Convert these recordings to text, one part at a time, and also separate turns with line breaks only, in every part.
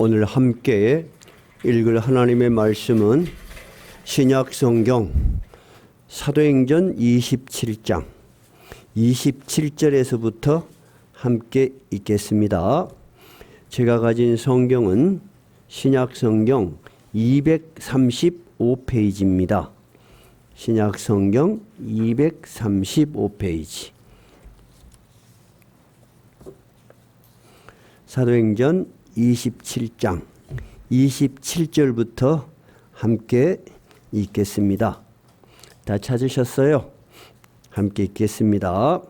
오늘 함께 읽을 하나님의 말씀은 신약 성경 사도행전 27장 27절에서부터 함께 읽겠습니다. 제가 가진 성경은 신약 성경 235페이지입니다. 신약 성경 235페이지. 사도행전 27장 27절부터 함께 읽겠습니다. 다 찾으셨어요? 함께 읽겠습니다.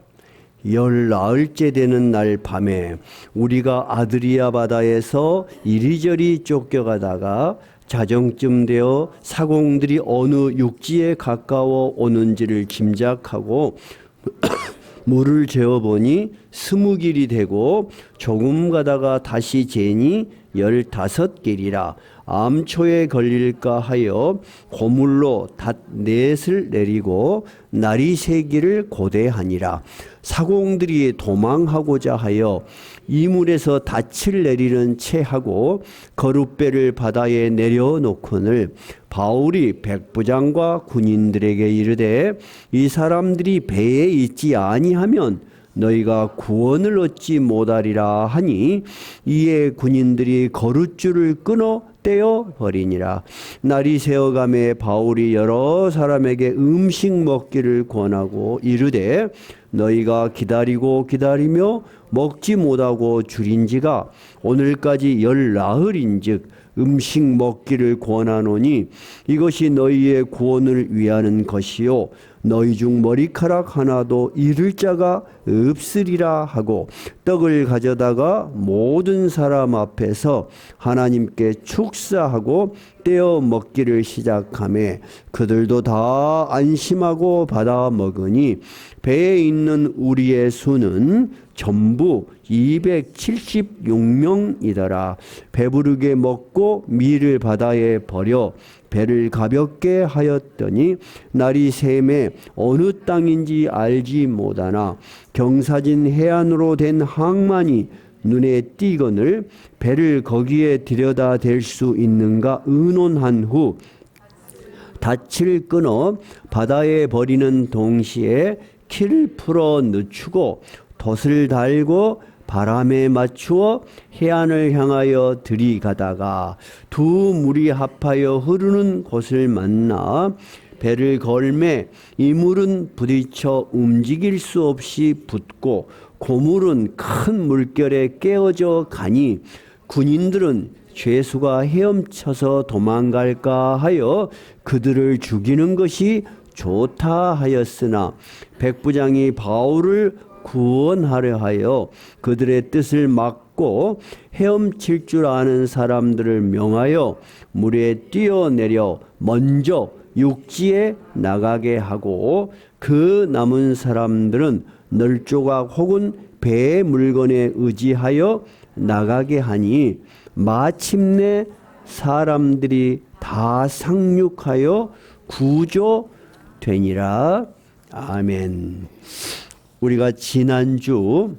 14일째 되는 날 밤에 우리가 아드리아 바다에서 이리저리 쫓겨가다가 자정쯤 되어 사공들이 어느 육지에 가까워 오는지를 짐작하고 물을 재어보니 20길이 되고 조금 가다가 다시 재니 15길이라 암초에 걸릴까 하여 고물로 닷넷을 내리고 날이 새기를 고대하니라. 사공들이 도망하고자 하여 이물에서 닻을 내리는 채 하고 거룻배를 바다에 내려놓거늘 바울이 백부장과 군인들에게 이르되 이 사람들이 배에 있지 아니하면 너희가 구원을 얻지 못하리라 하니 이에 군인들이 거룻줄을 끊어 떼어 버리니라. 날이 새어가매 바울이 여러 사람에게 음식 먹기를 권하고 이르되 너희가 기다리며 먹지 못하고 줄인 지가 오늘까지 14일인즉 음식 먹기를 권하노니 이것이 너희의 구원을 위하는 것이요 너희 중 머리카락 하나도 잃을 자가 없으리라 하고 떡을 가져다가 모든 사람 앞에서 하나님께 축사하고 떼어 먹기를 시작하매 그들도 다 안심하고 받아 먹으니 배에 있는 우리의 수는 전부 276명이더라. 배부르게 먹고 밀을 바다에 버려 배를 가볍게 하였더니 날이 새매 어느 땅인지 알지 못하나 경사진 해안으로 된 항만이 눈에 띄거늘 배를 거기에 들여다 댈 수 있는가 의논한 후 닻을 끊어 바다에 버리는 동시에 키를 풀어 늦추고 돛을 달고 바람에 맞추어 해안을 향하여 들이가다가 두 물이 합하여 흐르는 곳을 만나 배를 걸매 이 물은 부딪혀 움직일 수 없이 붙고 고물은 큰 물결에 깨어져 가니 군인들은 죄수가 헤엄쳐서 도망갈까 하여 그들을 죽이는 것이 좋다 하였으나 백부장이 바울을 구원하려 하여 그들의 뜻을 막고 헤엄칠 줄 아는 사람들을 명하여 물에 뛰어내려 먼저 육지에 나가게 하고 그 남은 사람들은 널조각 혹은 배의 물건에 의지하여 나가게 하니 마침내 사람들이 다 상륙하여 구조되니라. 아멘. 우리가 지난주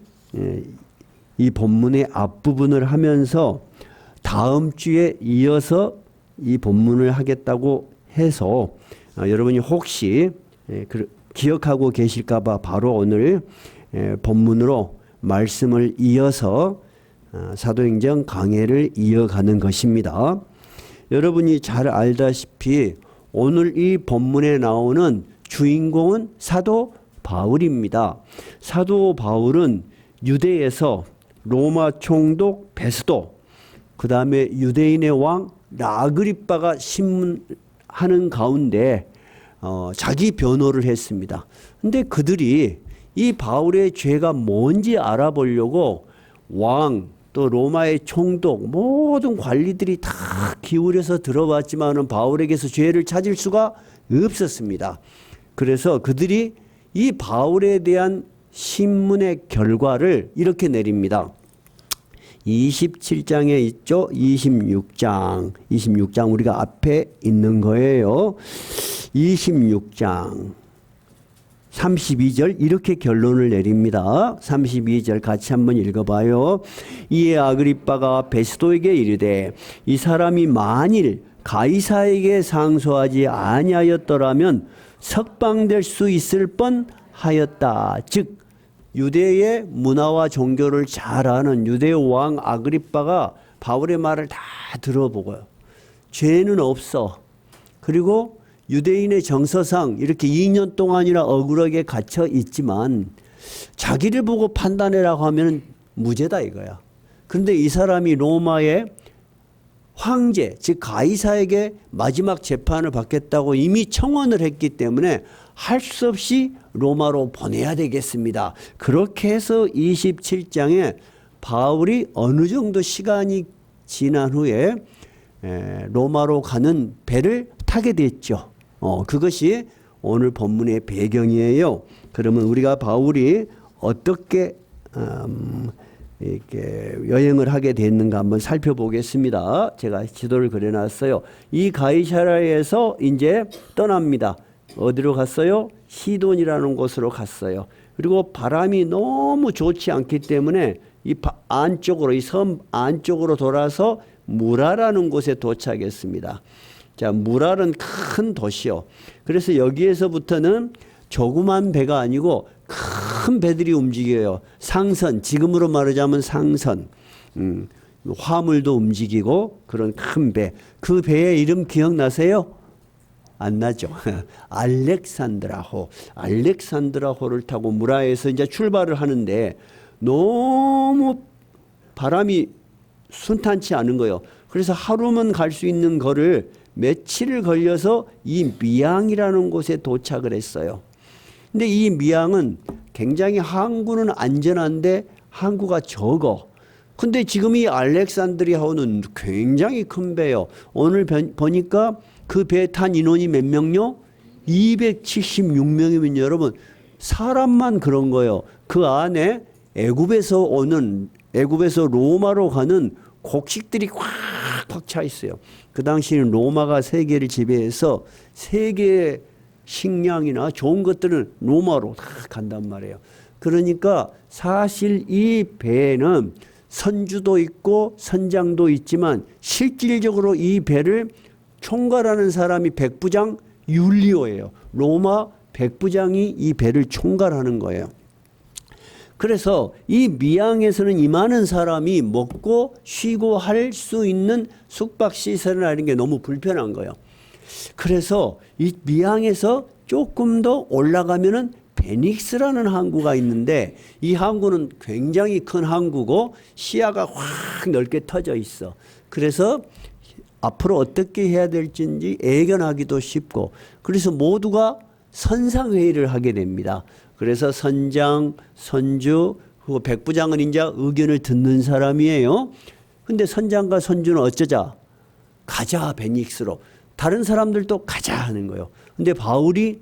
이 본문의 앞부분을 하면서 다음 주에 이어서 이 본문을 하겠다고 해서 여러분이 혹시 기억하고 계실까 봐 바로 오늘 본문으로 말씀을 이어서 사도행전 강해를 이어가는 것입니다. 여러분이 잘 알다시피 오늘 이 본문에 나오는 주인공은 사도 바울입니다. 사도 바울은 유대에서 로마 총독 베스도, 그 다음에 유대인의 왕 라그리빠가 신문하는 가운데 자기 변호를 했습니다. 근데 그들이 이 바울의 죄가 뭔지 알아보려고 왕 또 로마의 총독 모든 관리들이 다 기울여서 들어봤지만은 바울에게서 죄를 찾을 수가 없었습니다. 그래서 그들이 이 바울에 대한 신문의 결과를 이렇게 내립니다. 27장에 있죠. 26장 우리가 앞에 있는 거예요. 26장 32절 이렇게 결론을 내립니다. 32절 같이 한번 읽어봐요. 이에 아그리빠가 베스도에게 이르되 이 사람이 만일 가이사에게 상소하지 아니하였더라면 석방될 수 있을 뻔하였다. 즉 유대의 문화와 종교를 잘 아는 유대 왕 아그리빠가 바울의 말을 다 들어보고요. 죄는 없어. 그리고 유대인의 정서상 이렇게 2년 동안이나 억울하게 갇혀 있지만 자기를 보고 판단해라고 하면 무죄다 이거야. 그런데 이 사람이 로마의 황제, 즉 가이사에게 마지막 재판을 받겠다고 이미 청원을 했기 때문에 할 수 없이 로마로 보내야 되겠습니다. 그렇게 해서 27장에 바울이 어느 정도 시간이 지난 후에 로마로 가는 배를 타게 됐죠. 그것이 오늘 본문의 배경이에요. 그러면 우리가 바울이 어떻게 이렇게 여행을 하게 됐는가 한번 살펴보겠습니다. 제가 지도를 그려놨어요. 이 가이사랴에서 이제 떠납니다. 어디로 갔어요? 시돈이라는 곳으로 갔어요. 그리고 바람이 너무 좋지 않기 때문에 이 안쪽으로, 이 섬 안쪽으로 돌아서 무라라는 곳에 도착했습니다. 자, 무랄은 큰 도시요. 그래서 여기에서부터는 조그만 배가 아니고 큰 배들이 움직여요. 상선, 지금으로 말하자면 상선. 화물도 움직이고 그런 큰 배. 그 배의 이름 기억나세요? 안 나죠. 알렉산드라호. 알렉산드라호를 타고 무라에서 이제 출발을 하는데 너무 바람이 순탄치 않은 거예요. 그래서 하루만 갈 수 있는 거를 며칠을 걸려서 이 미양이라는 곳에 도착을 했어요. 근데 이 미양은 굉장히 항구는 안전한데 항구가 적어. 근데 지금 이 알렉산드리아호는 굉장히 큰 배요. 오늘 보니까 그 배에 탄 인원이 몇 명요? 276명이면 여러분 사람만 그런 거예요. 그 안에 애굽에서 로마로 가는 곡식들이 꽉꽉 차 있어요. 그 당시에는 로마가 세계를 지배해서 세계의 식량이나 좋은 것들은 로마로 다 간단 말이에요. 그러니까 사실 이 배에는 선주도 있고 선장도 있지만 실질적으로 이 배를 총괄하는 사람이 백부장 율리오예요. 로마 백부장이 이 배를 총괄하는 거예요. 그래서 이 미양에서는 이 많은 사람이 먹고 쉬고 할 수 있는 숙박시설이나 이런 게 너무 불편한 거예요. 그래서 이 미양에서 조금 더 올라가면은 베닉스라는 항구가 있는데 이 항구는 굉장히 큰 항구고 시야가 확 넓게 터져 있어. 그래서 앞으로 어떻게 해야 될지 예견하기도 쉽고 그래서 모두가 선상회의를 하게 됩니다. 그래서 선장, 선주, 그리고 백부장은 이제 의견을 듣는 사람이에요. 근데 선장과 선주는 어쩌자? 가자, 베닉스로. 다른 사람들도 가자 하는 거예요. 근데 바울이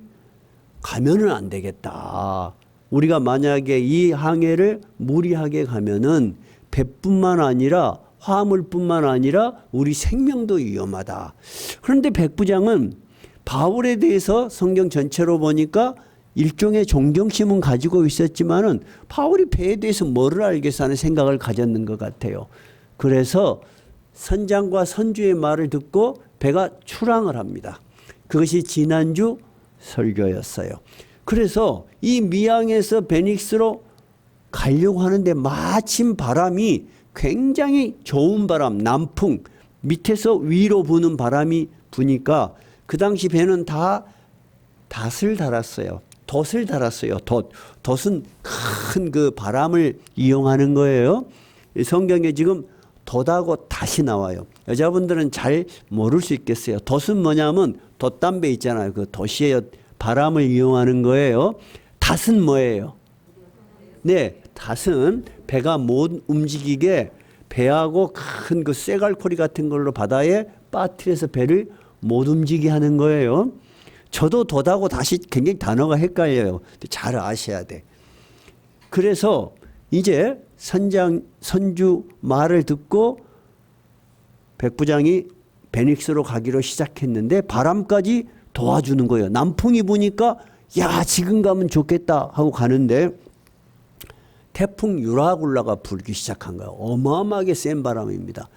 가면은 안 되겠다. 우리가 만약에 이 항해를 무리하게 가면은 배뿐만 아니라 화물뿐만 아니라 우리 생명도 위험하다. 그런데 백부장은 바울에 대해서 성경 전체로 보니까 일종의 존경심은 가지고 있었지만은 바울이 배에 대해서 뭐를 알겠어 하는 생각을 가졌는 것 같아요. 그래서 선장과 선주의 말을 듣고 배가 출항을 합니다. 그것이 지난주 설교였어요. 그래서 이 미양에서 베닉스로 가려고 하는데 마침 바람이 굉장히 좋은 바람, 남풍, 밑에서 위로 부는 바람이 부니까 그 당시 배는 다 닷을 달았어요. 돛을 달았어요. 돛은 큰 그 바람을 이용하는 거예요. 성경에 지금 돛하고 닷이 나와요. 여자분들은 잘 모를 수 있겠어요. 돛은 뭐냐면 돛담배 있잖아요. 그 돛이에요. 바람을 이용하는 거예요. 닷은 뭐예요? 네, 닷은 배가 못 움직이게 배하고 큰 그 쇠갈고리 같은 걸로 바다에 빠뜨려서 배를 못 움직이게 하는 거예요. 저도 돛하고 닷이 굉장히 단어가 헷갈려요. 잘 아셔야 돼. 그래서 이제 선주 말을 듣고 백부장이 베닉스로 가기로 시작했는데 바람까지 도와주는 거예요. 남풍이 부니까 야, 지금 가면 좋겠다 하고 가는데 태풍 유라굴라가 불기 시작한 거예요. 어마어마하게 센 바람입니다.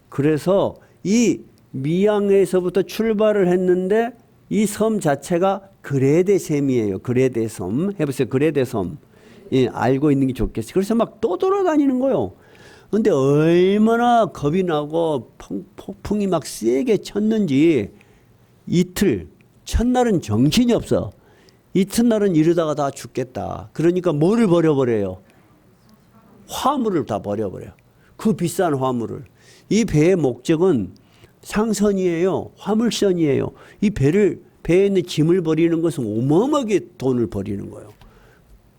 그래서 이 미양에서부터 출발을 했는데 이 섬 자체가 그레데 섬이에요. 그레데 섬. 해보세요. 그레데 섬. 예, 알고 있는 게 좋겠어요. 그래서 막 떠돌아다니는 거예요. 근데 얼마나 겁이 나고 폭풍이 막 세게 쳤는지 이틀, 첫날은 정신이 없어. 이튿날은 이러다가 다 죽겠다. 그러니까 뭐를 버려버려요? 화물을 다 버려버려요. 그 비싼 화물을. 이 배의 목적은 상선이에요. 화물선이에요. 이 배에 있는 짐을 버리는 것은 어마어마하게 돈을 버리는 거예요.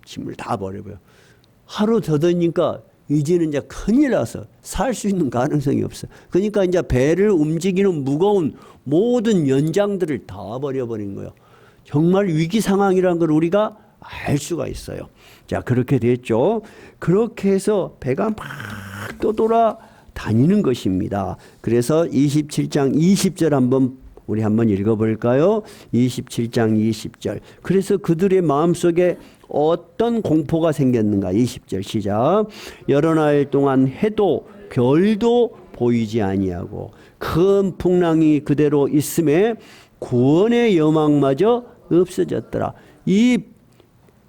짐을 다 버려버려요. 하루 더 되니까 이제는 이제 큰일 나서 살 수 있는 가능성이 없어. 그러니까 이제 배를 움직이는 무거운 모든 연장들을 다 버려버린 거예요. 정말 위기 상황이라는 걸 우리가 알 수가 있어요. 자, 그렇게 됐죠. 그렇게 해서 배가 막 떠돌아다니는 것입니다. 그래서 27장 20절 우리 한번 읽어볼까요? 27장 20절. 그래서 그들의 마음속에 어떤 공포가 생겼는가? 20절 시작. 여러 날 동안 해도 별도 보이지 아니하고 큰 풍랑이 그대로 있음에 구원의 여망마저 없어졌더라. 이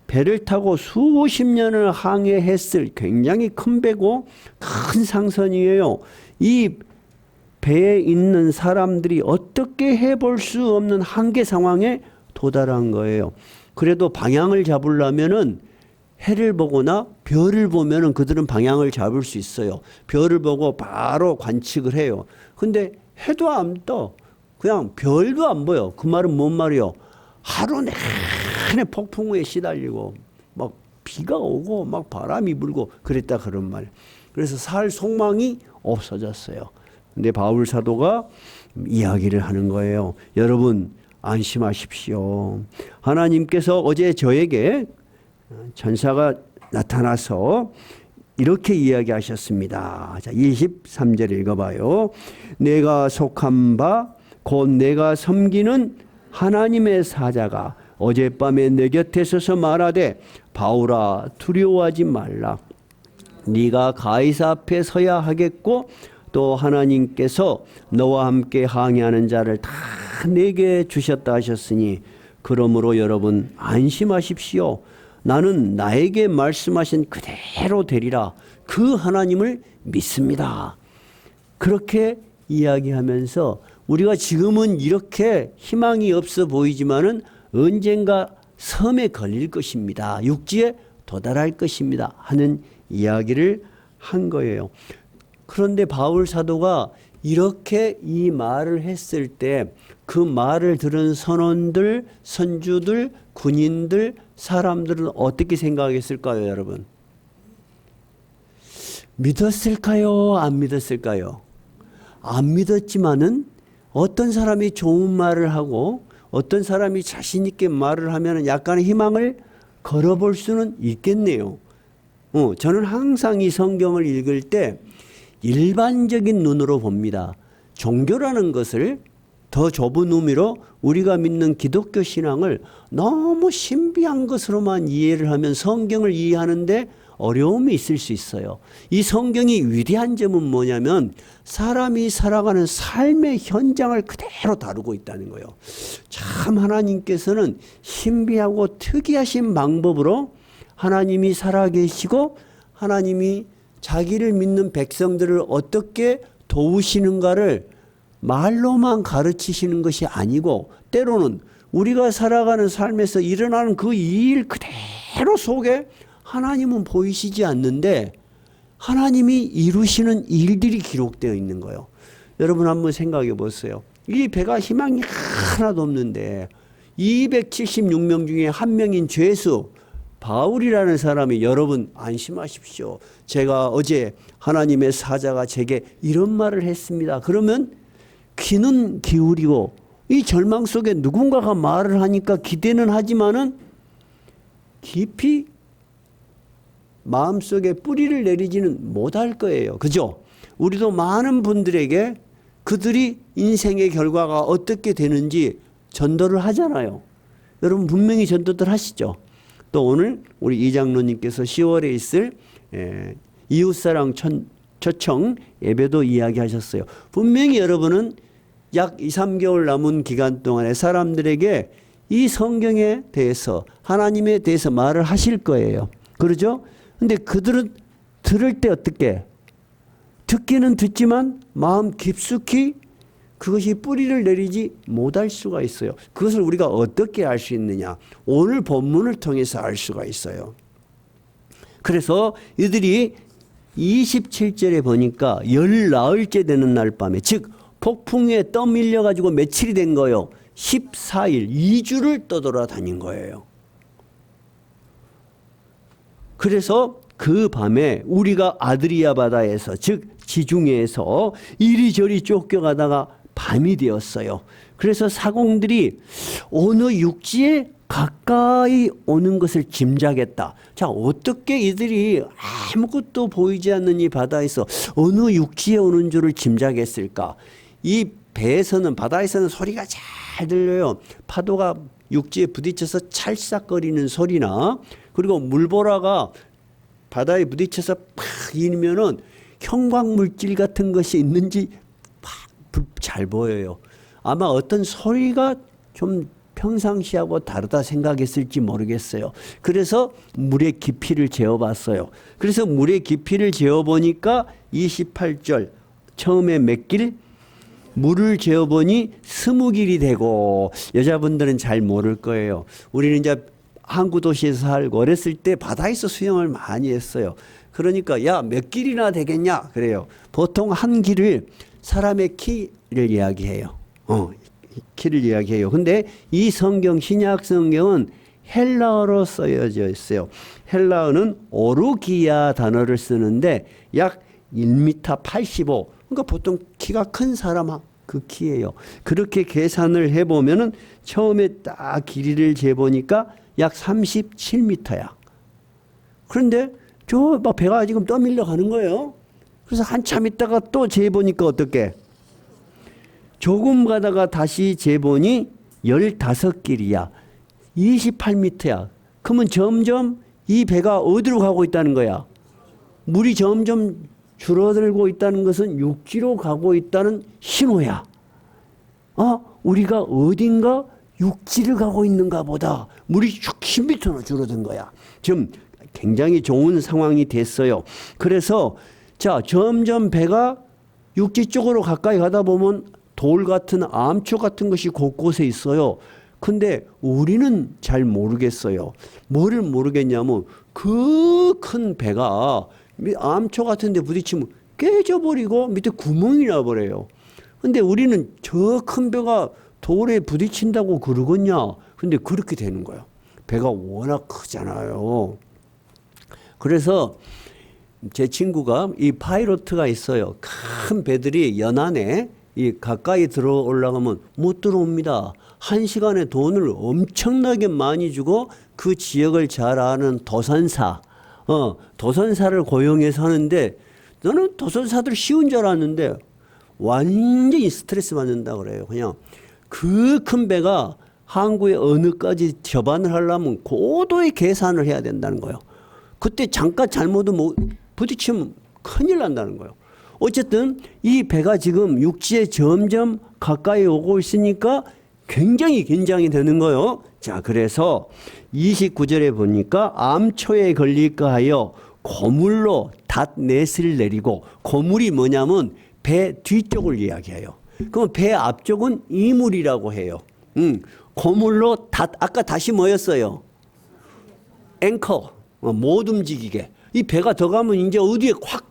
배를 타고 수십 년을 항해했을 굉장히 큰 배고 큰 상선이에요. 이 배에 있는 사람들이 어떻게 해볼 수 없는 한계 상황에 도달한 거예요. 그래도 방향을 잡으려면은 해를 보거나 별을 보면은 그들은 방향을 잡을 수 있어요. 별을 보고 바로 관측을 해요. 근데 해도 안 떠. 그냥 별도 안 보여. 그 말은 뭔 말이요? 하루 내내 폭풍우에 시달리고 막 비가 오고 막 바람이 불고 그랬다 그런 말. 그래서 살 소망이 없어졌어요. 근데 바울 사도가 이야기를 하는 거예요. 여러분 안심하십시오. 하나님께서 어제 저에게 천사가 나타나서 이렇게 이야기하셨습니다. 자, 23절 읽어봐요. 내가 속한 바 곧 내가 섬기는 하나님의 사자가 어젯밤에 내 곁에 서서 말하되 바울아 두려워하지 말라. 네가 가이사 앞에 서야 하겠고 또 하나님께서 너와 함께 항해하는 자를 다 내게 주셨다 하셨으니 그러므로 여러분 안심하십시오. 나는 나에게 말씀하신 그대로 되리라. 그 하나님을 믿습니다. 그렇게 이야기하면서 우리가 지금은 이렇게 희망이 없어 보이지만은 언젠가 섬에 걸릴 것입니다. 육지에 도달할 것입니다. 하는 이야기를 한 거예요. 그런데 바울 사도가 이렇게 이 말을 했을 때 그 말을 들은 선원들, 선주들, 군인들, 사람들은 어떻게 생각했을까요, 여러분? 믿었을까요? 안 믿었을까요? 안 믿었지만은 어떤 사람이 좋은 말을 하고 어떤 사람이 자신 있게 말을 하면 약간의 희망을 걸어볼 수는 있겠네요. 저는 항상 이 성경을 읽을 때 일반적인 눈으로 봅니다. 종교라는 것을 더 좁은 의미로 우리가 믿는 기독교 신앙을 너무 신비한 것으로만 이해를 하면 성경을 이해하는데 어려움이 있을 수 있어요. 이 성경이 위대한 점은 뭐냐면 사람이 살아가는 삶의 현장을 그대로 다루고 있다는 거예요. 참 하나님께서는 신비하고 특이하신 방법으로 하나님이 살아계시고 하나님이 자기를 믿는 백성들을 어떻게 도우시는가를 말로만 가르치시는 것이 아니고 때로는 우리가 살아가는 삶에서 일어나는 그 일 그대로 속에 하나님은 보이시지 않는데 하나님이 이루시는 일들이 기록되어 있는 거예요. 여러분 한번 생각해 보세요. 이 배가 희망이 하나도 없는데 276명 중에 한 명인 죄수 바울이라는 사람이 여러분 안심하십시오. 제가 어제 하나님의 사자가 제게 이런 말을 했습니다. 그러면 귀는 기울이고 이 절망 속에 누군가가 말을 하니까 기대는 하지만은 깊이 마음속에 뿌리를 내리지는 못할 거예요. 그죠? 우리도 많은 분들에게 그들이 인생의 결과가 어떻게 되는지 전도를 하잖아요. 여러분 분명히 전도들 하시죠. 또 오늘 우리 이장로님께서 10월에 있을 이웃사랑 초청 예배도 이야기하셨어요. 분명히 여러분은 약 2, 3개월 남은 기간 동안에 사람들에게 이 성경에 대해서 하나님에 대해서 말을 하실 거예요. 그러죠? 근데 그들은 들을 때 어떻게? 듣기는 듣지만 마음 깊숙이 그것이 뿌리를 내리지 못할 수가 있어요. 그것을 우리가 어떻게 알 수 있느냐? 오늘 본문을 통해서 알 수가 있어요. 그래서 이들이 27절에 보니까 열 나흘째 되는 날 밤에, 즉 폭풍에 떠밀려 가지고 며칠이 된 거예요. 14일, 2주를 떠돌아다닌 거예요. 그래서 그 밤에 우리가 아드리아 바다에서, 즉 지중해에서 이리저리 쫓겨가다가 밤이 되었어요. 그래서 사공들이 어느 육지에 가까이 오는 것을 짐작했다. 자, 어떻게 이들이 아무것도 보이지 않는 이 바다에서 어느 육지에 오는 줄을 짐작했을까? 이 배에서는, 바다에서는 소리가 잘 들려요. 파도가 육지에 부딪혀서 찰싹거리는 소리나, 그리고 물보라가 바다에 부딪혀서 팍 일면은 형광물질 같은 것이 있는지 잘 보여요. 아마 어떤 소리가 좀 평상시하고 다르다 생각했을지 모르겠어요. 그래서 물의 깊이를 재어봤어요. 그래서 물의 깊이를 재어보니까 28절 처음에 몇 길? 물을 재어보니 20길이 되고, 여자분들은 잘 모를 거예요. 우리는 이제 항구 도시에서 살고 어렸을 때 바다에서 수영을 많이 했어요. 그러니까 야, 몇 길이나 되겠냐 그래요. 보통 한 길을 사람의 키를 이야기해요. 키를 이야기해요. 근데 이 성경, 신약 성경은 헬라어로 쓰여져 있어요. 헬라어는 오르기아 단어를 쓰는데 약 1m 85. 그러니까 보통 키가 큰 사람 그 키예요. 그렇게 계산을 해보면은 처음에 딱 길이를 재보니까 약 37m야. 그런데 저 막 배가 지금 떠밀려 가는 거예요. 그래서 한참 있다가 또 재보니까 어떻게? 조금 가다가 다시 재보니 15길이야. 28m야. 그러면 점점 이 배가 어디로 가고 있다는 거야? 물이 점점 줄어들고 있다는 것은 육지로 가고 있다는 신호야. 우리가 어딘가 육지를 가고 있는가 보다. 물이 10m나 줄어든 거야. 지금 굉장히 좋은 상황이 됐어요. 그래서 자, 점점 배가 육지 쪽으로 가까이 가다 보면 돌 같은 암초 같은 것이 곳곳에 있어요. 근데 우리는 잘 모르겠어요. 뭐를 모르겠냐면 그 큰 배가 암초 같은 데 부딪히면 깨져버리고 밑에 구멍이 나버려요. 근데 우리는 저 큰 배가 돌에 부딪힌다고 그러겠냐? 근데 그렇게 되는 거예요. 배가 워낙 크잖아요. 그래서 제 친구가 이 파이로트가 있어요. 큰 배들이 연안에 이 가까이 들어 올라가면 못 들어옵니다. 1시간에 돈을 엄청나게 많이 주고 그 지역을 잘 아는 도선사를 고용해서 하는데, 너는 도선사들 쉬운 줄 알았는데 완전히 스트레스 받는다 그래요. 그냥 그 큰 배가 항구의 어느까지 접안을 하려면 고도의 계산을 해야 된다는 거예요. 그때 잠깐 잘못은 부딪히면 큰일 난다는 거예요. 어쨌든 이 배가 지금 육지에 점점 가까이 오고 있으니까 굉장히 긴장이 되는 거예요. 자, 그래서 29절에 보니까 암초에 걸릴까 하여 고물로 닷넷을 내리고, 고물이 뭐냐면 배 뒤쪽을 이야기해요. 그럼 배 앞쪽은 이물이라고 해요. 고물로 아까 다시 뭐였어요? 앵커. 못 움직이게. 이 배가 더 가면 이제 어디에 확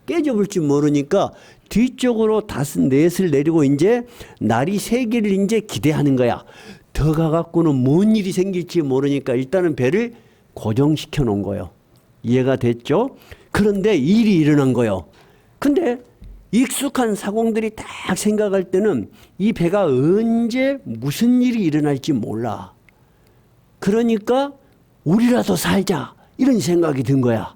깨져볼지 모르니까 뒤쪽으로 닷넷을 내리고 이제 날이 새기를 이제 기대하는 거야. 더 가갖고는 뭔 일이 생길지 모르니까 일단은 배를 고정시켜 놓은 거예요. 이해가 됐죠? 그런데 일이 일어난 거예요. 근데 익숙한 사공들이 딱 생각할 때는 이 배가 언제 무슨 일이 일어날지 몰라. 그러니까 우리라도 살자, 이런 생각이 든 거야.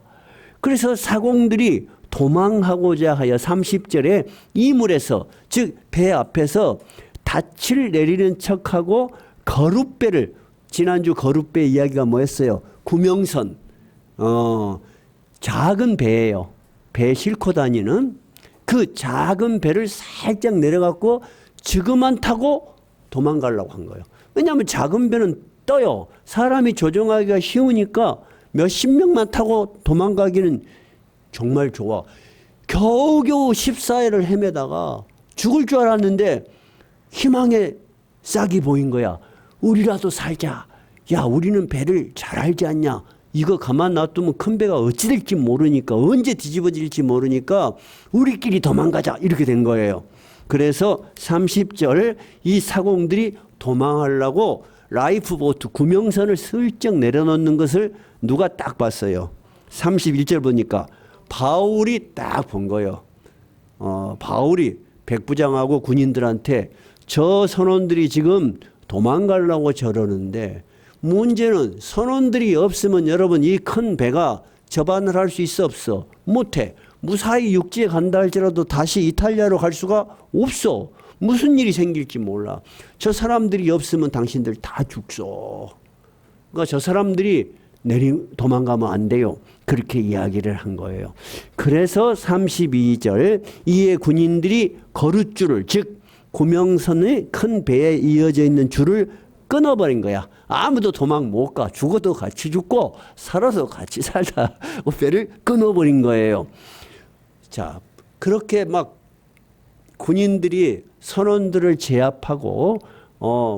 그래서 사공들이 도망하고자 하여 30절에 이물에서, 즉 배 앞에서 닻을 내리는 척하고 거룻배를, 지난주 거룻배 이야기가 뭐였어요? 구명선. 작은 배예요. 배 싣고 다니는 그 작은 배를 살짝 내려갖고 지그만 타고 도망가려고 한 거예요. 왜냐하면 작은 배는 떠요. 사람이 조종하기가 쉬우니까 몇십 명만 타고 도망가기는 정말 좋아. 겨우겨우 14일을 헤매다가 죽을 줄 알았는데 희망의 싹이 보인 거야. 우리라도 살자. 야, 우리는 배를 잘 알지 않냐. 이거 가만 놔두면 큰 배가 어찌 될지 모르니까, 언제 뒤집어질지 모르니까 우리끼리 도망가자. 이렇게 된 거예요. 그래서 30절 이 사공들이 도망하려고 라이프보트 구명선을 슬쩍 내려놓는 것을 누가 딱 봤어요. 31절 보니까 바울이 딱 본 거예요. 바울이 백부장하고 군인들한테 저 선원들이 지금 도망가려고 저러는데, 문제는 선원들이 없으면 여러분 이 큰 배가 접안을 할 수 있어 없어? 못해. 무사히 육지에 간다 할지라도 다시 이탈리아로 갈 수가 없어. 무슨 일이 생길지 몰라. 저 사람들이 없으면 당신들 다 죽소. 그러니까 저 사람들이 도망가면 안 돼요. 그렇게 이야기를 한 거예요. 그래서 32절 이에 군인들이 거룻줄을, 즉 구명선의 큰 배에 이어져 있는 줄을 끊어버린 거야. 아무도 도망 못 가. 죽어도 같이 죽고 살아서 같이 살다 배를 끊어버린 거예요. 자, 그렇게 막 군인들이 선원들을 제압하고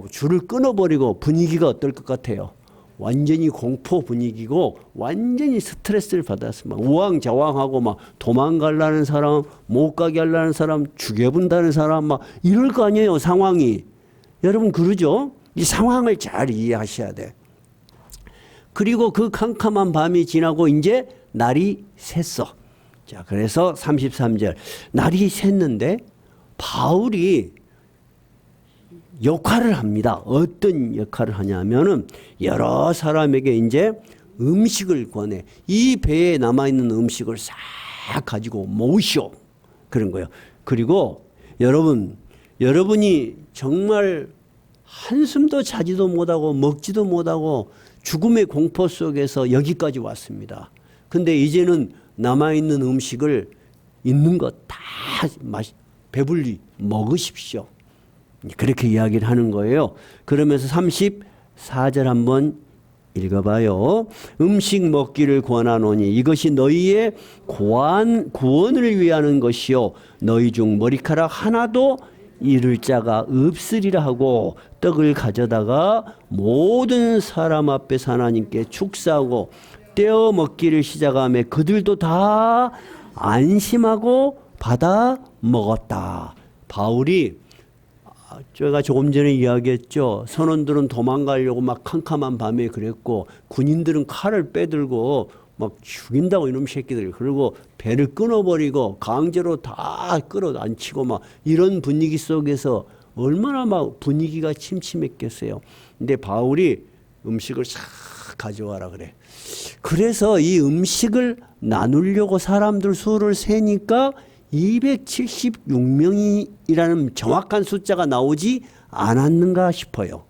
줄을 끊어버리고 분위기가 어떨 것 같아요? 완전히 공포 분위기고 완전히 스트레스를 받았어. 막 우왕좌왕하고 막 도망가려는 사람, 못 가게 하려는 사람, 죽여본다는 사람 막 이럴 거 아니에요, 상황이. 여러분 그러죠? 이 상황을 잘 이해하셔야 돼. 그리고 그 캄캄한 밤이 지나고 이제 날이 샜어. 자, 그래서 33절 날이 샜는데 바울이 역할을 합니다. 어떤 역할을 하냐면은 여러 사람에게 이제 음식을 권해. 이 배에 남아있는 음식을 싹 가지고 모으시오. 그런 거예요. 그리고 여러분이 정말 한숨도 자지도 못하고 먹지도 못하고 죽음의 공포 속에서 여기까지 왔습니다. 근데 이제는 남아있는 음식을 있는 것 다 배불리 먹으십시오. 그렇게 이야기를 하는 거예요. 그러면서 34절 한번 읽어봐요. 음식 먹기를 권하노니 이것이 너희의 구원을 위하는 것이요 너희 중 머리카락 하나도 잃을 자가 없으리라 하고 떡을 가져다가 모든 사람 앞에서 하나님께 축사하고 떼어 먹기를 시작하며 그들도 다 안심하고 받아 먹었다. 바울이 제가 조금 전에 이야기했죠. 선원들은 도망가려고 막 캄캄한 밤에 그랬고 군인들은 칼을 빼들고 막 죽인다고 이놈 새끼들. 그리고 배를 끊어버리고 강제로 다 끌어안치고 막 이런 분위기 속에서 얼마나 막 분위기가 침침했겠어요. 근데 바울이 음식을 싹 가져와라 그래. 그래서 이 음식을 나누려고 사람들 수를 세니까 276명이라는 정확한 숫자가 나오지 않았는가 싶어요.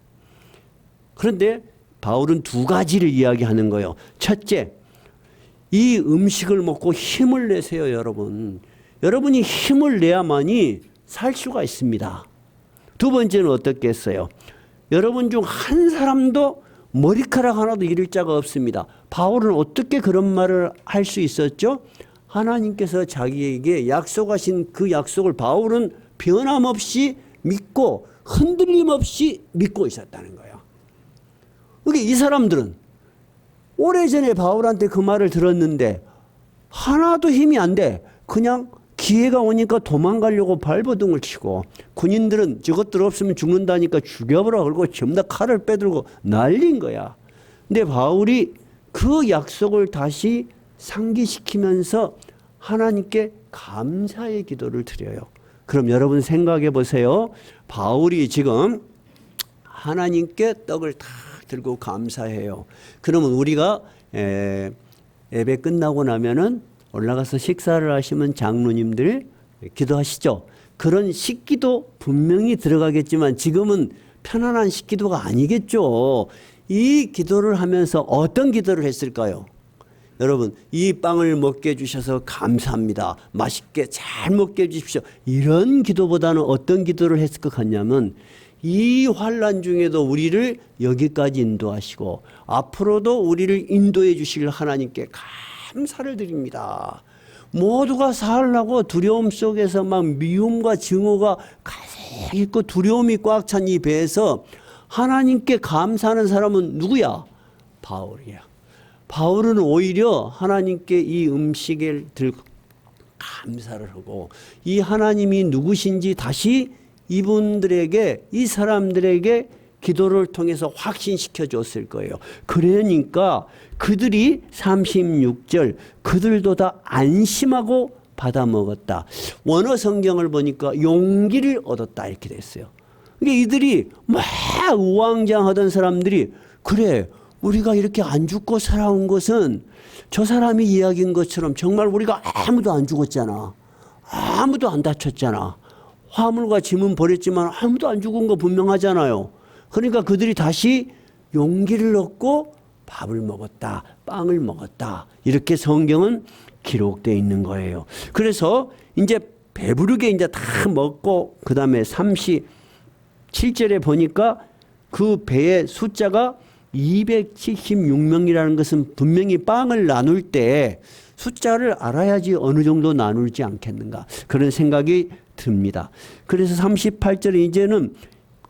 그런데 바울은 두 가지를 이야기하는 거예요. 첫째, 이 음식을 먹고 힘을 내세요, 여러분. 여러분이 힘을 내야만이 살 수가 있습니다. 두 번째는 어떻겠어요? 여러분 중 한 사람도 머리카락 하나도 잃을 자가 없습니다. 바울은 어떻게 그런 말을 할 수 있었죠? 하나님께서 자기에게 약속하신 그 약속을 바울은 변함없이 믿고 흔들림 없이 믿고 있었다는 거예요. 그러니까 이 사람들은 오래전에 바울한테 그 말을 들었는데 하나도 힘이 안 돼. 그냥 기회가 오니까 도망가려고 발버둥을 치고 군인들은 저것들 없으면 죽는다니까 죽여보라 그러고 전부 다 칼을 빼들고 난린 거야. 근데 바울이 그 약속을 다시 상기시키면서 하나님께 감사의 기도를 드려요. 그럼 여러분 생각해 보세요. 바울이 지금 하나님께 떡을 다 들고 감사해요. 그러면 우리가 예배 끝나고 나면은 올라가서 식사를 하시면 장로님들 기도하시죠. 그런 식기도 분명히 들어가겠지만 지금은 편안한 식기도가 아니겠죠. 이 기도를 하면서 어떤 기도를 했을까요? 여러분, 이 빵을 먹게 해주셔서 감사합니다. 맛있게 잘 먹게 해주십시오. 이런 기도보다는 어떤 기도를 했을 것 같냐면 이 환난 중에도 우리를 여기까지 인도하시고 앞으로도 우리를 인도해 주실 하나님께 감사를 드립니다. 모두가 살라고 두려움 속에서 막 미움과 증오가 가득 있고 두려움이 꽉 찬 이 배에서 하나님께 감사하는 사람은 누구야? 바울이야. 바울은 오히려 하나님께 이 음식을 들고 감사를 하고 이 하나님이 누구신지 다시 이분들에게, 이 사람들에게 기도를 통해서 확신시켜 줬을 거예요. 그러니까 그들이 36절 그들도 다 안심하고 받아 먹었다. 원어 성경을 보니까 용기를 얻었다 이렇게 됐어요. 그러니까 이들이 막 우왕좌왕하던 사람들이 그래 우리가 이렇게 안 죽고 살아온 것은 저 사람이 이야기한 것처럼 정말 우리가 아무도 안 죽었잖아. 아무도 안 다쳤잖아. 화물과 짐은 버렸지만 아무도 안 죽은 거 분명하잖아요. 그러니까 그들이 다시 용기를 얻고 밥을 먹었다. 빵을 먹었다. 이렇게 성경은 기록되어 있는 거예요. 그래서 이제 배부르게 이제 다 먹고 그 다음에 37절에 보니까 그 배의 숫자가 276명이라는 것은 분명히 빵을 나눌 때 숫자를 알아야지 어느 정도 나누지 않겠는가 그런 생각이 듭니다. 그래서 38절에 이제는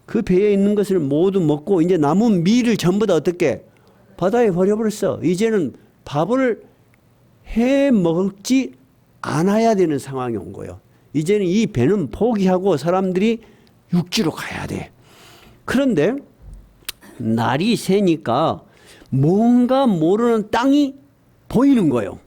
그 배에 있는 것을 모두 먹고 이제 남은 밀을 전부 다 어떻게 바다에 버려버렸어. 이제는 밥을 해 먹지 않아야 되는 상황이 온 거예요. 이제는 이 배는 포기하고 사람들이 육지로 가야 돼. 그런데 날이 새니까 뭔가 모르는 땅이 보이는 거예요.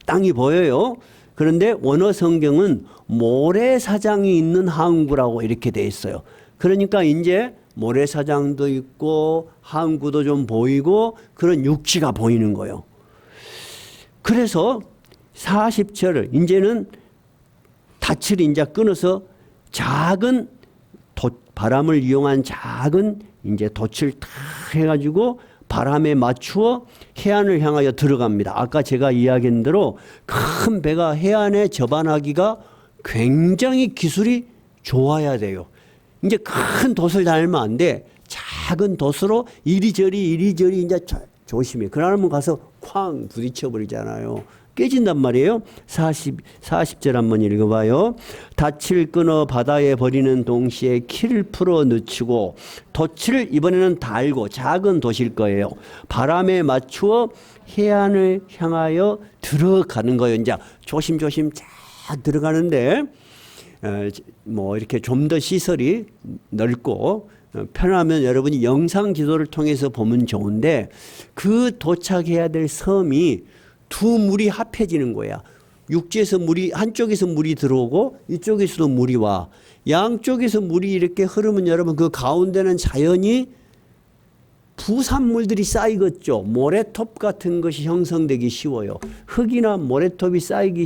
땅이 보여요. 그런데 원어 성경은 모래사장이 있는 항구라고 이렇게 돼 있어요. 그러니까 이제 모래사장도 있고 항구도 좀 보이고 그런 육지가 보이는 거예요. 그래서 40절 이제는 닻을 이제 끊어서 작은 바람을 이용한 작은 이제 돛을 탁 해가지고 바람에 맞추어 해안을 향하여 들어갑니다. 아까 제가 이야기한 대로 큰 배가 해안에 접안하기가 굉장히 기술이 좋아야 돼요. 이제 큰 돛을 달면 안 돼. 작은 돛으로 이리저리 이제 조심해. 그러면 가서 쾅 부딪혀 버리잖아요. 깨진단 말이에요. 40절 한번 읽어봐요. 닻을 끊어 바다에 버리는 동시에 키를 풀어 늦추고 돛을 이번에는 달고 작은 돛일 거예요. 바람에 맞추어 해안을 향하여 들어가는 거예요. 이제 조심조심 쫙 들어가는데 뭐 이렇게 좀 더 시설이 넓고 편하면 여러분이 영상 지도를 통해서 보면 좋은데 그 도착해야 될 섬이 두 물이 합해지는 거야. 육지에서 물이 한쪽에서 물이 들어오고 이쪽에서도 물이 와. 양쪽에서 물이 이렇게 흐르면 여러분 그 가운데는 자연히 부산물들이 쌓이겠죠. 모래톱 같은 것이 형성되기 쉬워요. 흙이나 모래톱이 쌓이기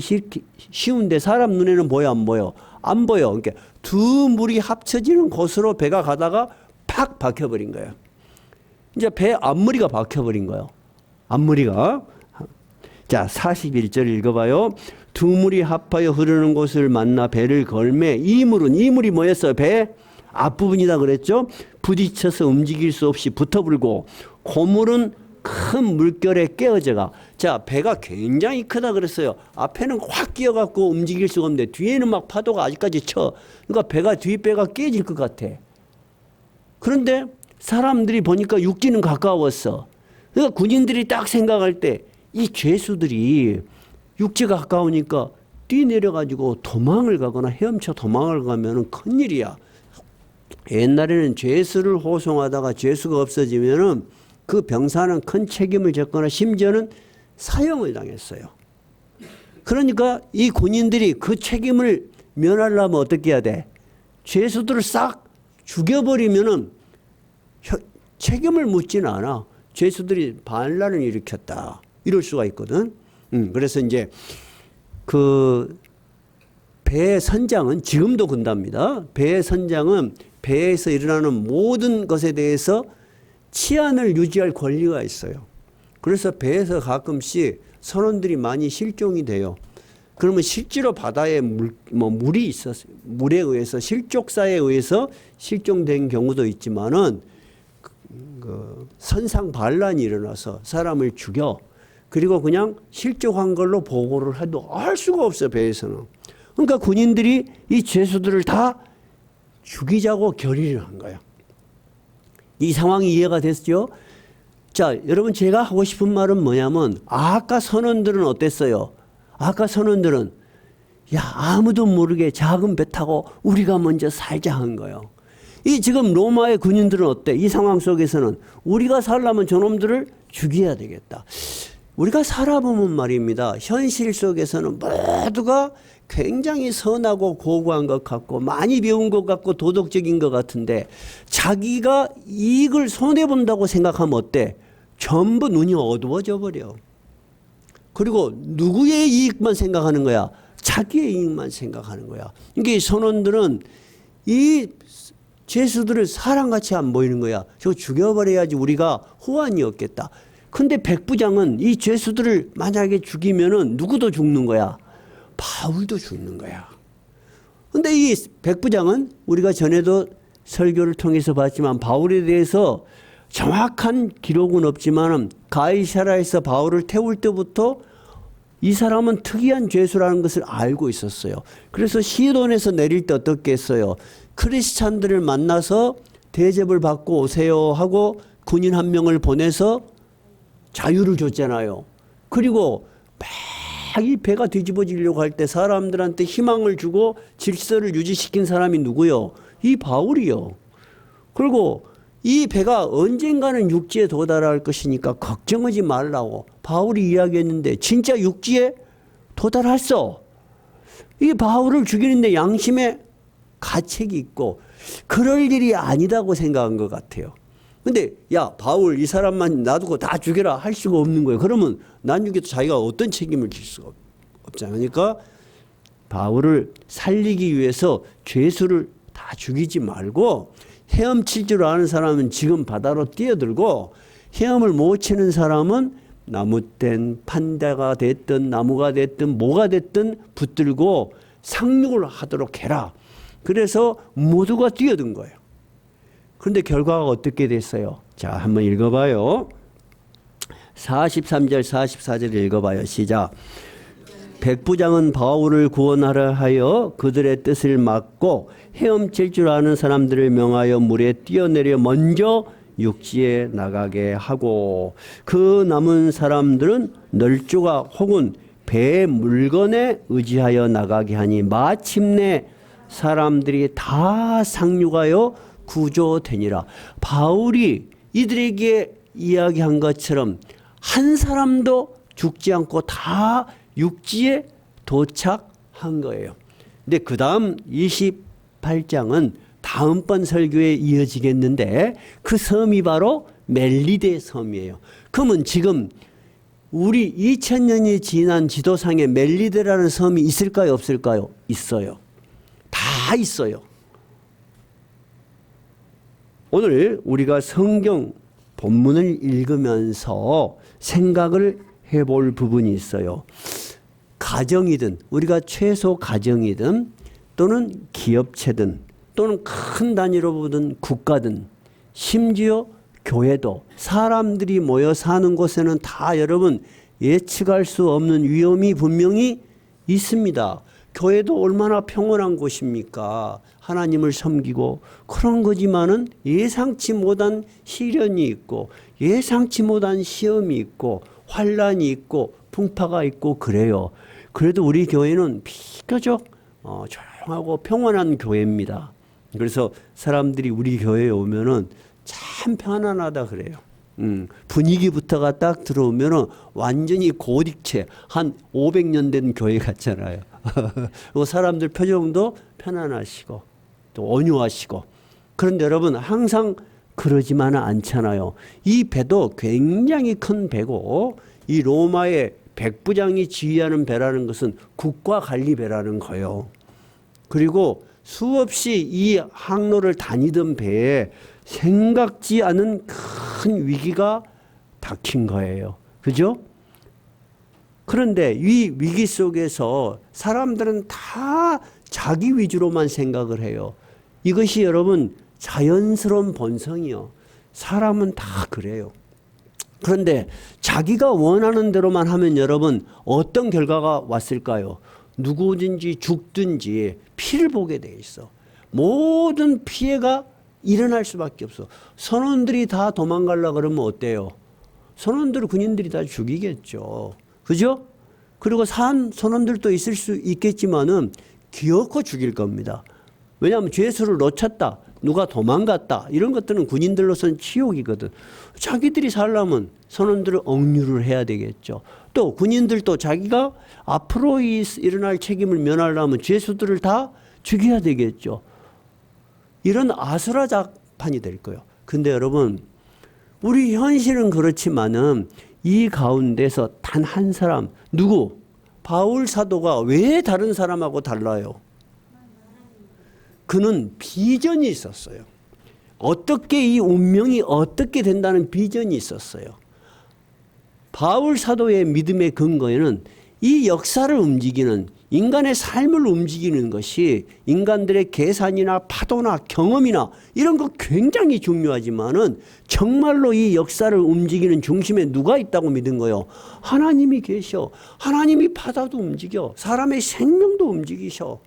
쉬운데 사람 눈에는 보여 안 보여? 안 보여. 그러니까 두 물이 합쳐지는 곳으로 배가 가다가 팍 박혀버린 거예요. 이제 배 앞머리가 박혀버린 거예요. 앞머리가. 자, 41절 읽어봐요. 두 물이 합하여 흐르는 곳을 만나 배를 걸매 이 물이 뭐였어요? 배 앞부분이다 그랬죠? 부딪혀서 움직일 수 없이 붙어불고 고물은 큰 물결에 깨어져가. 자, 배가 굉장히 크다 그랬어요. 앞에는 확 끼어갖고 움직일 수가 없는데 뒤에는 막 파도가 아직까지 쳐. 그러니까 배가 뒷배가 깨질 것 같아. 그런데 사람들이 보니까 육지는 가까웠어. 그러니까 군인들이 딱 생각할 때 이 죄수들이 육지가 가까우니까 뛰내려가지고 도망을 가거나 헤엄쳐 도망을 가면 큰일이야. 옛날에는 죄수를 호송하다가 죄수가 없어지면은 그 병사는 큰 책임을 졌거나 심지어는 사형을 당했어요. 그러니까 이 군인들이 그 책임을 면하려면 어떻게 해야 돼? 죄수들을 싹 죽여버리면은 책임을 묻지는 않아. 죄수들이 반란을 일으켰다. 이럴 수가 있거든. 그래서 이제 그 배의 선장은 지금도 군답니다. 배의 선장은 배에서 일어나는 모든 것에 대해서 치안을 유지할 권리가 있어요. 그래서 배에서 가끔씩 선원들이 많이 실종이 돼요. 그러면 실제로 바다에 물이 있었어요. 물에 의해서 실족사에 의해서 실종된 경우도 있지만은 그 선상 반란이 일어나서 사람을 죽여. 그리고 그냥 실족한 걸로 보고를 해도 알 수가 없어요, 배에서는. 그러니까 군인들이 이 죄수들을 다 죽이자고 결의를 한 거예요. 이 상황이 이해가 됐죠? 자, 여러분 제가 하고 싶은 말은 뭐냐면 아까 선원들은 어땠어요? 아까 선원들은 야, 아무도 모르게 작은 배 타고 우리가 먼저 살자 한 거예요. 이 지금 로마의 군인들은 어때? 이 상황 속에서는 우리가 살려면 저놈들을 죽여야 되겠다. 우리가 살아보면 말입니다. 현실 속에서는 모두가 굉장히 선하고 고고한 것 같고 많이 배운 것 같고 도덕적인 것 같은데 자기가 이익을 손해본다고 생각하면 어때? 전부 눈이 어두워져 버려. 그리고 누구의 이익만 생각하는 거야? 자기의 이익만 생각하는 거야. 이게 선원들은 이 죄수들을 사람같이 안 보이는 거야. 저 죽여버려야지 우리가 후환이 없겠다. 근데 백부장은 이 죄수들을 만약에 죽이면은 누구도 죽는 거야? 바울도 죽는 거야. 근데 이 백부장은 우리가 전에도 설교를 통해서 봤지만 바울에 대해서 정확한 기록은 없지만 가이사라에서 바울을 태울 때부터 이 사람은 특이한 죄수라는 것을 알고 있었어요. 그래서 시돈에서 내릴 때 어떻게 했어요? 크리스찬들을 만나서 대접을 받고 오세요 하고 군인 한 명을 보내서 자유를 줬잖아요. 그리고 막 이 배가 뒤집어지려고 할 때 사람들한테 희망을 주고 질서를 유지시킨 사람이 누구요? 이 바울이요. 그리고 이 배가 언젠가는 육지에 도달할 것이니까 걱정하지 말라고 바울이 이야기했는데 진짜 육지에 도달했어. 이 바울을 죽이는데 양심에 가책이 있고 그럴 일이 아니다고 생각한 것 같아요. 근데 야 바울 이 사람만 놔두고 다 죽여라 할 수가 없는 거예요. 그러면 난 죽여도 자기가 어떤 책임을 질 수가 없잖아요. 그러니까 바울을 살리기 위해서 죄수를 다 죽이지 말고 헤엄칠 줄 아는 사람은 지금 바다로 뛰어들고 헤엄을 못 치는 사람은 나무된 판다가 됐든 나무가 됐든 뭐가 됐든 붙들고 상륙을 하도록 해라. 그래서 모두가 뛰어든 거예요. 그런데 결과가 어떻게 됐어요? 자, 한번 읽어봐요. 43절 44절 읽어봐요. 시작. 백부장은 바울을 구원하려 하여 그들의 뜻을 막고 헤엄칠 줄 아는 사람들을 명하여 물에 뛰어내려 먼저 육지에 나가게 하고 그 남은 사람들은 널조가 혹은 배의 물건에 의지하여 나가게 하니 마침내 사람들이 다 상륙하여 구조되니라. 바울이 이들에게 이야기한 것처럼 한 사람도 죽지 않고 다 육지에 도착한 거예요. 근데 그 다음 28장은 다음번 설교에 이어지겠는데 그 섬이 바로 멜리데 섬이에요. 그러면 지금 우리 2000년이 지난 지도상에 멜리데라는 섬이 있을까요? 없을까요? 있어요. 다 있어요. 오늘 우리가 성경 본문을 읽으면서 생각을 해볼 부분이 있어요. 가정이든 우리가 최소 가정이든 또는 기업체든 또는 큰 단위로 보든 국가든 심지어 교회도 사람들이 모여 사는 곳에는 다 여러분 예측할 수 없는 위험이 분명히 있습니다. 교회도 얼마나 평온한 곳입니까? 하나님을 섬기고 그런 거지만은 예상치 못한 시련이 있고 예상치 못한 시험이 있고 환란이 있고 풍파가 있고 그래요. 그래도 우리 교회는 비교적 조용하고 평온한 교회입니다. 그래서 사람들이 우리 교회에 오면은 참 편안하다 그래요. 분위기부터가 딱 들어오면은 완전히 고딕체 한 500년 된 교회 같잖아요. 사람들 표정도 편안하시고 또 온유하시고. 그런데 여러분 항상 그러지만은 않잖아요. 이 배도 굉장히 큰 배고 이 로마의 백부장이 지휘하는 배라는 것은 국가 관리 배라는 거예요. 그리고 수없이 이 항로를 다니던 배에 생각지 않은 큰 위기가 닥친 거예요. 그죠? 그런데 이 위기 속에서 사람들은 다 자기 위주로만 생각을 해요. 이것이 여러분 자연스러운 본성이요. 사람은 다 그래요. 그런데 자기가 원하는 대로만 하면 여러분 어떤 결과가 왔을까요? 누구든지 죽든지 피를 보게 돼 있어. 모든 피해가 일어날 수밖에 없어. 선원들이 다 도망가려고 그러면 어때요? 선원들 군인들이 다 죽이겠죠. 그죠? 그리고 산 선원들도 있을 수 있겠지만은 기어코 죽일 겁니다. 왜냐하면 죄수를 놓쳤다. 누가 도망갔다. 이런 것들은 군인들로서는 치욕이거든. 자기들이 살려면 선원들을 억류를 해야 되겠죠. 또 군인들도 자기가 앞으로 일어날 책임을 면하려면 죄수들을 다 죽여야 되겠죠. 이런 아수라장판이 될 거예요. 근데 여러분 우리 현실은 그렇지만은 이 가운데서 단 한 사람 누구? 바울 사도가 왜 다른 사람하고 달라요? 그는 비전이 있었어요. 어떻게 이 운명이 어떻게 된다는 비전이 있었어요. 바울 사도의 믿음의 근거에는 이 역사를 움직이는 인간의 삶을 움직이는 것이 인간들의 계산이나 파도나 경험이나 이런 거 굉장히 중요하지만은 정말로 이 역사를 움직이는 중심에 누가 있다고 믿은 거요? 하나님이 계셔. 하나님이 바다도 움직여. 사람의 생명도 움직이셔.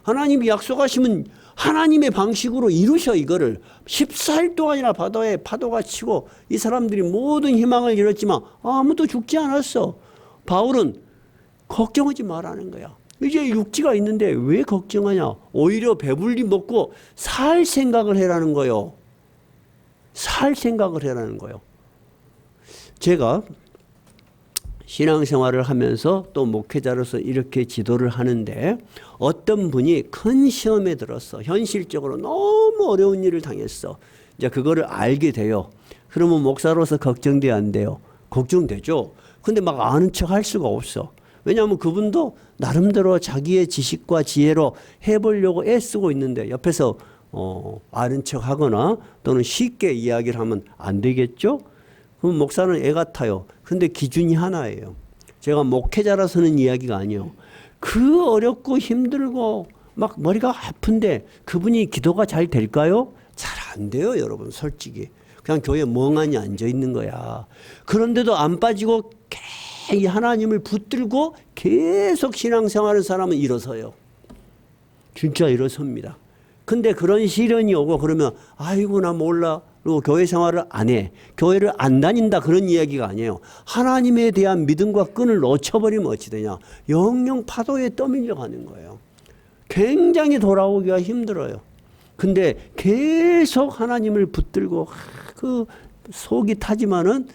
하나님이 약속하시면 하나님의 방식으로 이루셔. 이거를 14일 동안이나 바다에 파도가 치고 이 사람들이 모든 희망을 잃었지만 아무도 죽지 않았어. 바울은 걱정하지 말라는 거야. 이제 육지가 있는데 왜 걱정하냐? 오히려 배불리 먹고 살 생각을 해라는 거요. 살 생각을 해라는 거요. 제가 신앙생활을 하면서 또 목회자로서 이렇게 지도를 하는데 어떤 분이 큰 시험에 들었어. 현실적으로 너무 어려운 일을 당했어. 이제 그거를 알게 돼요. 그러면 목사로서 걱정돼야 안 돼요? 걱정되죠. 근데 막 아는 척 할 수가 없어. 왜냐하면 그분도 나름대로 자기의 지식과 지혜로 해보려고 애쓰고 있는데 옆에서 아는 척 하거나 또는 쉽게 이야기를 하면 안 되겠죠? 그럼 목사는 애 같아요. 근데 기준이 하나예요. 제가 목회자라서는 이야기가 아니에요. 그 어렵고 힘들고 막 머리가 아픈데 그분이 기도가 잘 될까요? 잘 안 돼요, 여러분. 솔직히. 그냥 교회에 멍하니 앉아 있는 거야. 그런데도 안 빠지고 이 하나님을 붙들고 계속 신앙생활하는 사람은 일어서요. 진짜 일어섭니다. 근데 그런 시련이 오고 그러면 아이고 나 몰라. 그리고 교회 생활을 안 해. 교회를 안 다닌다 그런 이야기가 아니에요. 하나님에 대한 믿음과 끈을 놓쳐버리면 어찌 되냐. 영영 파도에 떠밀려 가는 거예요. 굉장히 돌아오기가 힘들어요. 근데 계속 하나님을 붙들고 그 속이 타지만은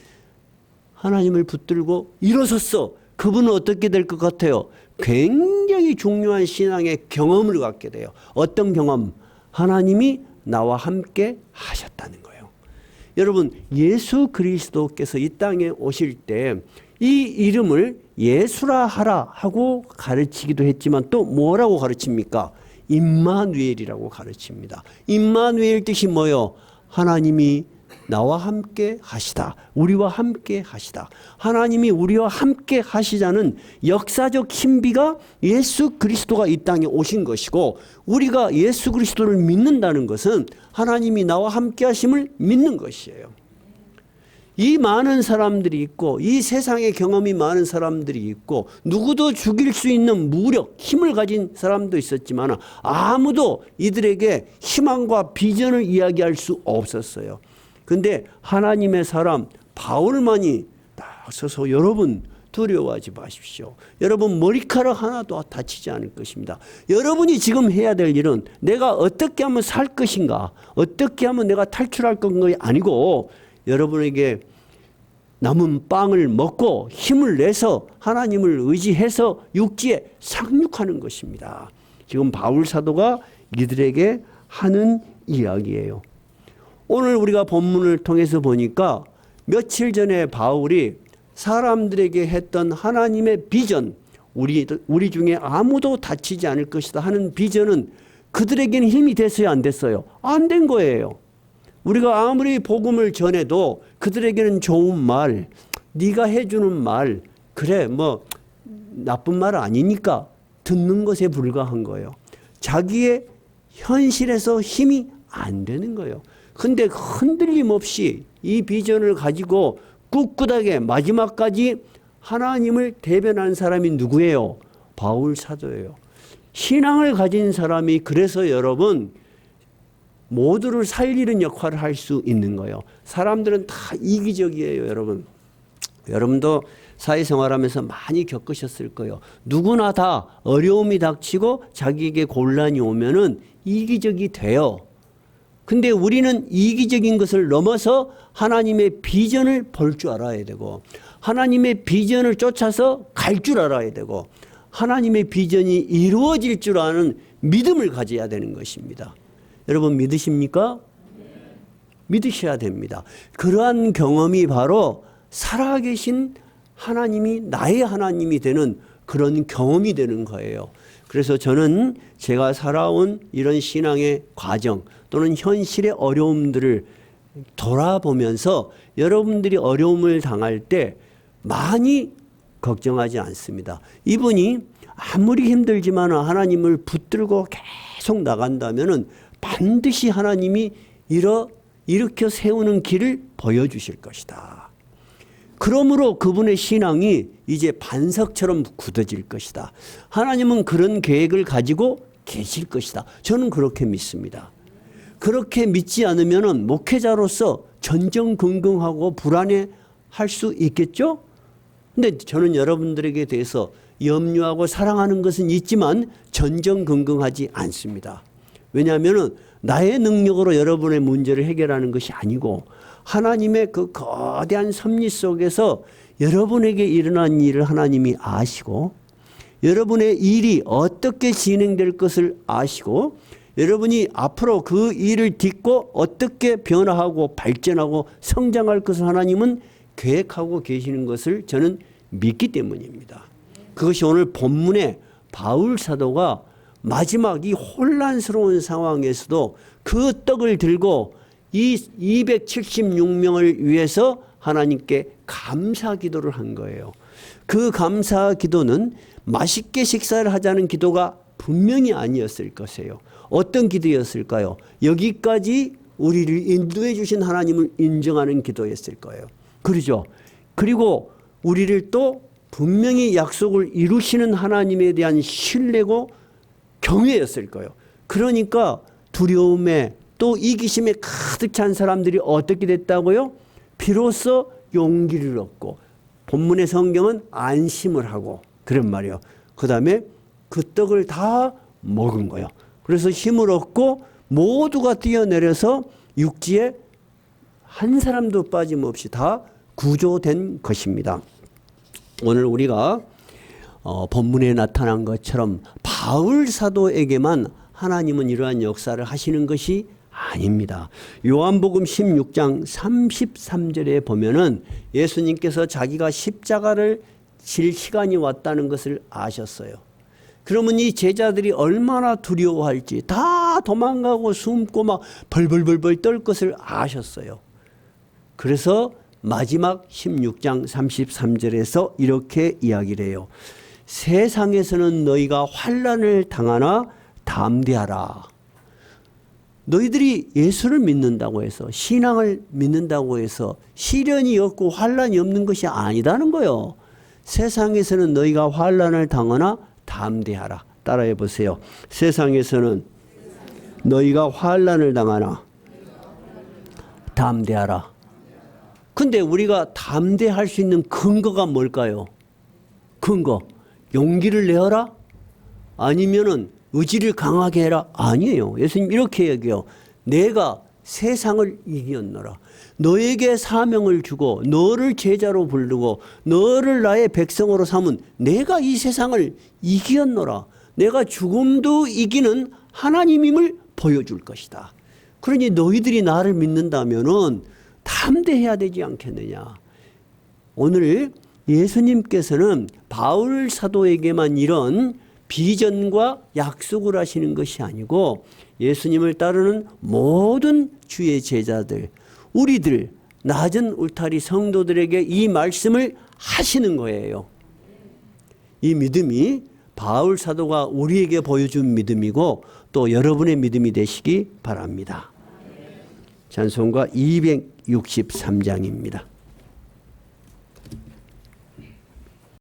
하나님을 붙들고 일어섰어. 그분은 어떻게 될 것 같아요? 굉장히 중요한 신앙의 경험을 갖게 돼요. 어떤 경험? 하나님이 나와 함께 하셨다는 거예요. 여러분 예수 그리스도께서 이 땅에 오실 때 이 이름을 예수라 하라 하고 가르치기도 했지만 또 뭐라고 가르칩니까? 임마누엘이라고 가르칩니다. 임마누엘 뜻이 뭐예요? 하나님이 나와 함께 하시다. 우리와 함께 하시다. 하나님이 우리와 함께 하시자는 역사적 신비가 예수 그리스도가 이 땅에 오신 것이고 우리가 예수 그리스도를 믿는다는 것은 하나님이 나와 함께 하심을 믿는 것이에요. 이 많은 사람들이 있고 이 세상에 경험이 많은 사람들이 있고 누구도 죽일 수 있는 무력, 힘을 가진 사람도 있었지만 아무도 이들에게 희망과 비전을 이야기할 수 없었어요. 근데 하나님의 사람 바울만이 딱 서서 여러분 두려워하지 마십시오. 여러분 머리카락 하나도 다치지 않을 것입니다. 여러분이 지금 해야 될 일은 내가 어떻게 하면 살 것인가, 어떻게 하면 내가 탈출할 건가 아니고 여러분에게 남은 빵을 먹고 힘을 내서 하나님을 의지해서 육지에 상륙하는 것입니다. 지금 바울 사도가 이들에게 하는 이야기예요. 오늘 우리가 본문을 통해서 보니까 며칠 전에 바울이 사람들에게 했던 하나님의 비전, 우리 중에 아무도 다치지 않을 것이다 하는 비전은 그들에게는 힘이 됐어요, 안 됐어요? 안 된 거예요. 우리가 아무리 복음을 전해도 그들에게는 좋은 말, 네가 해주는 말, 그래 뭐 나쁜 말 아니니까 듣는 것에 불과한 거예요. 자기의 현실에서 힘이 안 되는 거예요. 근데 흔들림 없이 이 비전을 가지고 꿋꿋하게 마지막까지 하나님을 대변한 사람이 누구예요? 바울 사도예요. 신앙을 가진 사람이 그래서 여러분 모두를 살리는 역할을 할 수 있는 거예요. 사람들은 다 이기적이에요, 여러분. 여러분도 사회생활하면서 많이 겪으셨을 거예요. 누구나 다 어려움이 닥치고 자기에게 곤란이 오면은 이기적이 돼요. 근데 우리는 이기적인 것을 넘어서 하나님의 비전을 볼 줄 알아야 되고 하나님의 비전을 쫓아서 갈 줄 알아야 되고 하나님의 비전이 이루어질 줄 아는 믿음을 가져야 되는 것입니다. 여러분 믿으십니까? 믿으셔야 됩니다. 그러한 경험이 바로 살아계신 하나님이 나의 하나님이 되는 그런 경험이 되는 거예요. 그래서 저는 제가 살아온 이런 신앙의 과정 또는 현실의 어려움들을 돌아보면서 여러분들이 어려움을 당할 때 많이 걱정하지 않습니다. 이분이 아무리 힘들지만 하나님을 붙들고 계속 나간다면 반드시 하나님이 일으켜 세우는 길을 보여주실 것이다. 그러므로 그분의 신앙이 이제 반석처럼 굳어질 것이다. 하나님은 그런 계획을 가지고 계실 것이다. 저는 그렇게 믿습니다. 그렇게 믿지 않으면 목회자로서 전전긍긍하고 불안해할 수 있겠죠? 근데 저는 여러분들에게 대해서 염려하고 사랑하는 것은 있지만 전전긍긍하지 않습니다. 왜냐하면 나의 능력으로 여러분의 문제를 해결하는 것이 아니고 하나님의 그 거대한 섭리 속에서 여러분에게 일어난 일을 하나님이 아시고 여러분의 일이 어떻게 진행될 것을 아시고 여러분이 앞으로 그 일을 딛고 어떻게 변화하고 발전하고 성장할 것을 하나님은 계획하고 계시는 것을 저는 믿기 때문입니다. 그것이 오늘 본문에 바울 사도가 마지막 이 혼란스러운 상황에서도 그 떡을 들고 이 276명을 위해서 하나님께 감사 기도를 한 거예요. 그 감사 기도는 맛있게 식사를 하자는 기도가 분명히 아니었을 것이에요. 어떤 기도였을까요? 여기까지 우리를 인도해 주신 하나님을 인정하는 기도였을 거예요. 그러죠. 그리고 우리를 또 분명히 약속을 이루시는 하나님에 대한 신뢰고 경외였을 거예요. 그러니까 두려움에 또 이기심에 가득 찬 사람들이 어떻게 됐다고요? 비로소 용기를 얻고 본문의 성경은 안심을 하고 그런 말이에요. 그 다음에 그 떡을 다 먹은 거예요. 그래서 힘을 얻고 모두가 뛰어내려서 육지에 한 사람도 빠짐없이 다 구조된 것입니다. 오늘 우리가 본문에 나타난 것처럼 바울 사도에게만 하나님은 이러한 역사를 하시는 것이 아닙니다. 요한복음 16장 33절에 보면은 예수님께서 자기가 십자가를 질 시간이 왔다는 것을 아셨어요. 그러면 이 제자들이 얼마나 두려워할지 다 도망가고 숨고 막 벌벌벌벌 떨 것을 아셨어요. 그래서 마지막 16장 33절에서 이렇게 이야기를 해요. 세상에서는 너희가 환난을 당하나 담대하라. 너희들이 예수를 믿는다고 해서 신앙을 믿는다고 해서 시련이 없고 환난이 없는 것이 아니다는 거예요. 세상에서는 너희가 환난을 당하나 담대하라. 따라해 보세요. 세상에서는 너희가 환난을 당하나 담대하라. 근데 우리가 담대할 수 있는 근거가 뭘까요? 근거. 용기를 내어라? 아니면은 의지를 강하게 해라? 아니에요. 예수님 이렇게 얘기해요. 내가 세상을 이겼노라. 너에게 사명을 주고 너를 제자로 부르고 너를 나의 백성으로 삼은 내가 이 세상을 이겼노라. 내가 죽음도 이기는 하나님임을 보여줄 것이다. 그러니 너희들이 나를 믿는다면은 담대해야 되지 않겠느냐. 오늘 예수님께서는 바울 사도에게만 이런 비전과 약속을 하시는 것이 아니고 예수님을 따르는 모든 주의 제자들, 우리들 낮은 울타리 성도들에게 이 말씀을 하시는 거예요. 이 믿음이 바울 사도가 우리에게 보여준 믿음이고 또 여러분의 믿음이 되시기 바랍니다. 찬송가 263장입니다.